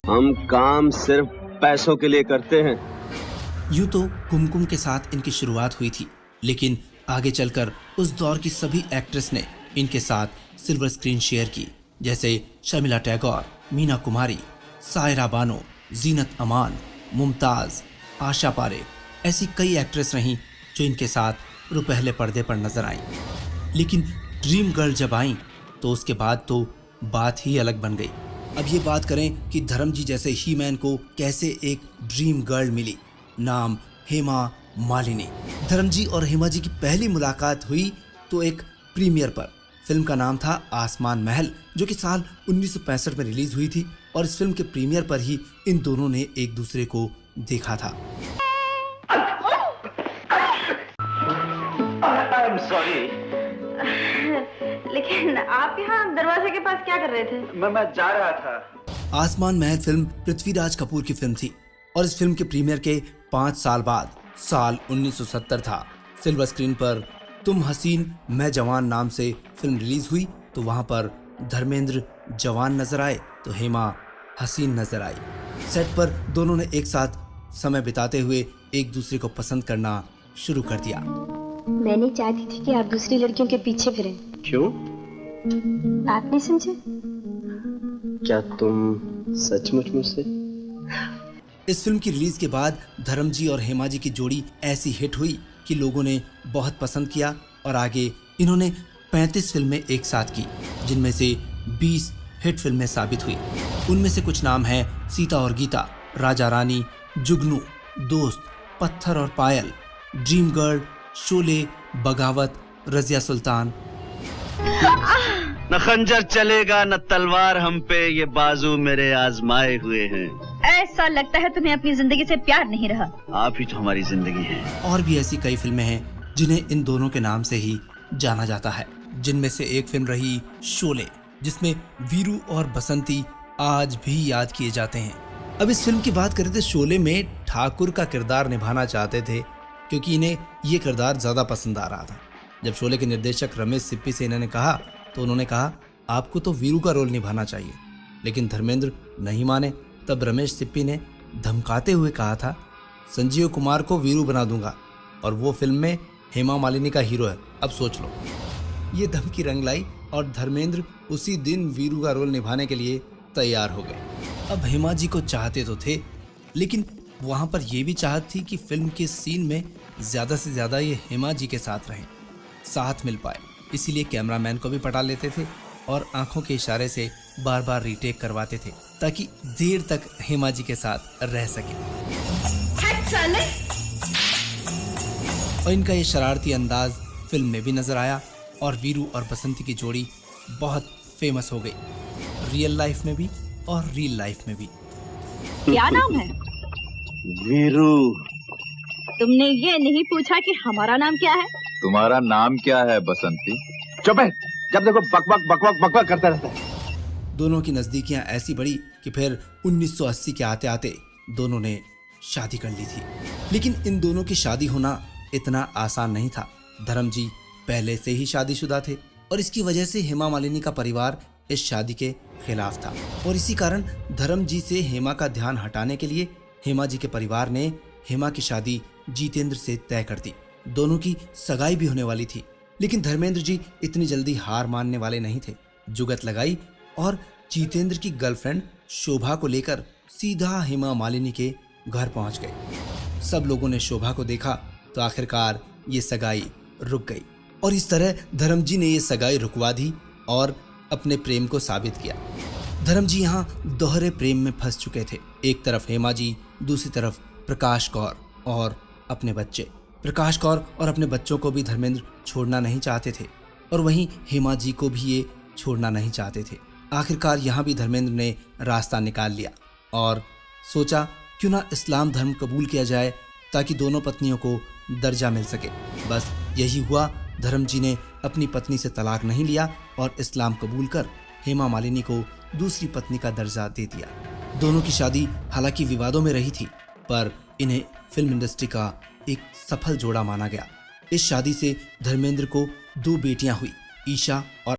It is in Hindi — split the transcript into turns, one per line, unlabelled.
हम काम सिर्फ पैसों के लिए करते हैं।
यूं तो कुमकुम के साथ इनकी शुरुआत हुई थी, लेकिन आगे चलकर उस दौर की सभी एक्ट्रेस ने इनके साथ सिल्वर स्क्रीन शेयर की, जैसे शर्मिला टैगोर, मीना कुमारी, सायरा बानो, जीनत अमान, मुमताज, आशा पारेख, ऐसी कई एक्ट्रेस रहीं जो इनके साथ रुपहले पर्दे पर नजर आईं। लेकिन ड्रीम गर्ल जब आई तो उसके बाद तो बात ही अलग बन गई। अब ये बात करें कि धर्म जी जैसे ही मैन को कैसे एक ड्रीम गर्ल मिली। नाम हेमा मालिनी। धर्म जी और हेमा जी की पहली मुलाकात हुई तो एक प्रीमियर पर। फिल्म का नाम था आसमान महल, जो कि साल 1965 में रिलीज हुई थी और इस फिल्म के प्रीमियर पर ही इन दोनों ने एक दूसरे को देखा था।
I'm sorry.
लेकिन आप यहाँ दरवाजे के पास क्या कर रहे थे?
मैं जा रहा था।
आसमान महल फिल्म पृथ्वीराज कपूर की फिल्म थी और इस फिल्म के प्रीमियर के 5 साल बाद साल 1970 था। सिल्वर स्क्रीन पर तुम हसीन मैं जवान नाम से फिल्म रिलीज हुई तो वहां पर धर्मेंद्र जवान नजर आए तो हेमा हसीन नजर आई। सेट पर दोनों ने एक साथ समय बिताते हुए एक दूसरे को पसंद करना शुरू कर दिया।
मैं नहीं चाहती थी कि आप दूसरी लड़कियों के पीछे फिरें।
क्यों?
आप नहीं समझे?
क्या तुम सचमुच मुझसे?
इस फिल्म की रिलीज के बाद धर्म जी और हेमा जी की जोड़ी ऐसी हिट हुई कि लोगों ने बहुत पसंद किया और आगे इन्होंने 35 फिल्में एक साथ की, जिनमें से 20 हिट फिल्में साबित हुई। उनमें से कुछ नाम हैं सीता और गीता, राजा रानी, जुगनू, दोस्त, पत्थर और पायल, ड्रीम गर्ल, शोले, बगावत, रजिया सुल्तान।
न खंजर चलेगा न तलवार हम पे, ये बाजू मेरे आजमाए हुए हैं।
ऐसा लगता है तुम्हें अपनी जिंदगी से प्यार नहीं रहा।
आप ही तो हमारी जिंदगी हैं।
और भी ऐसी कई फिल्में हैं जिन्हें इन दोनों के नाम से ही जाना जाता है, जिनमें से एक फिल्म रही शोले, जिसमें वीरू और बसंती आज भी याद किए जाते हैं। अब इस फिल्म की बात करें तो शोले में ठाकुर का किरदार निभाना चाहते थे क्योंकि इन्हें ये किरदार ज्यादा पसंद आ रहा था। जब शोले के निर्देशक रमेश सिप्पी से इन्होंने कहा तो उन्होंने कहा आपको तो वीरू का रोल निभाना चाहिए, लेकिन धर्मेंद्र नहीं माने। तब रमेश सिप्पी ने धमकाते हुए कहा था संजीव कुमार को वीरू बना दूंगा और वो फिल्म में हेमा मालिनी का हीरो है, अब सोच लो। ये धमकी रंग लाई और धर्मेंद्र उसी दिन वीरू का रोल निभाने के लिए तैयार हो गए। अब हेमा जी को चाहते तो थे, लेकिन वहां पर यह भी चाहत थी कि फिल्म के सीन में ज्यादा से ज्यादा ये हेमा जी के साथ रहें, साथ मिल पाए। इसीलिए कैमरामैन को भी पटा लेते थे और आंखों के इशारे से बार बार रीटेक करवाते थे ताकि देर तक हेमा जी के साथ रह सके। और इनका ये शरारती अंदाज फिल्म में भी नजर आया और वीरू और बसंती की जोड़ी बहुत फेमस हो गई, रियल लाइफ में भी और रील लाइफ में भी।
क्या नाम है?
वीरू।
तुमने ये नहीं पूछा कि हमारा नाम क्या है?
तुम्हारा नाम क्या है बसंती?
चुप है, जब देखो बकबक बकबक बकबक करता रहता है।
दोनों की नजदीकियां ऐसी बढ़ी कि फिर 1980 के आते आते दोनों ने शादी कर ली थी। लेकिन इन दोनों की शादी होना इतना आसान नहीं था। धर्म जी पहले से ही शादीशुदा थे और इसकी वजह से हेमा मालिनी का परिवार इस शादी के खिलाफ था और इसी कारण धर्म जी से हेमा का ध्यान हटाने के लिए हेमा जी के परिवार ने हेमा की शादी जितेंद्र से तय कर दी। दोनों की सगाई भी होने वाली थी, लेकिन धर्मेंद्र जी इतनी जल्दी हार मानने वाले नहीं थे। जुगत लगाई और जितेंद्र की गर्लफ्रेंड शोभा को लेकर सीधा हेमा मालिनी के घर पहुंच गए। सब लोगों ने शोभा को देखा तो आखिरकार ये सगाई रुक गई और इस तरह धर्म जी ने ये सगाई रुकवा दी और अपने प्रेम को साबित किया। धर्म जी यहाँ दोहरे प्रेम में फंस चुके थे। एक तरफ हेमा जी, दूसरी तरफ प्रकाश कौर और अपने बच्चे। प्रकाश कौर और अपने बच्चों को भी धर्मेंद्र छोड़ना नहीं चाहते थे और वहीं हेमा जी को भी ये छोड़ना नहीं चाहते थे। आखिरकार यहाँ भी धर्मेंद्र ने रास्ता निकाल लिया और सोचा क्यों ना इस्लाम धर्म कबूल किया जाए ताकि दोनों पत्नियों को दर्जा मिल सके। बस यही हुआ। धर्म जी ने अपनी पत्नी से तलाक नहीं लिया और इस्लाम कबूल कर हेमा मालिनी को दूसरी पत्नी का दर्जा दे दिया। दोनों की शादी हालांकि विवादों में रही थी, पर इन्हें फिल्म इंडस्ट्री का एक सफल जोड़ा माना गया। इस शादी से धर्मेंद्र को 2 बेटियां हुई, ईशा और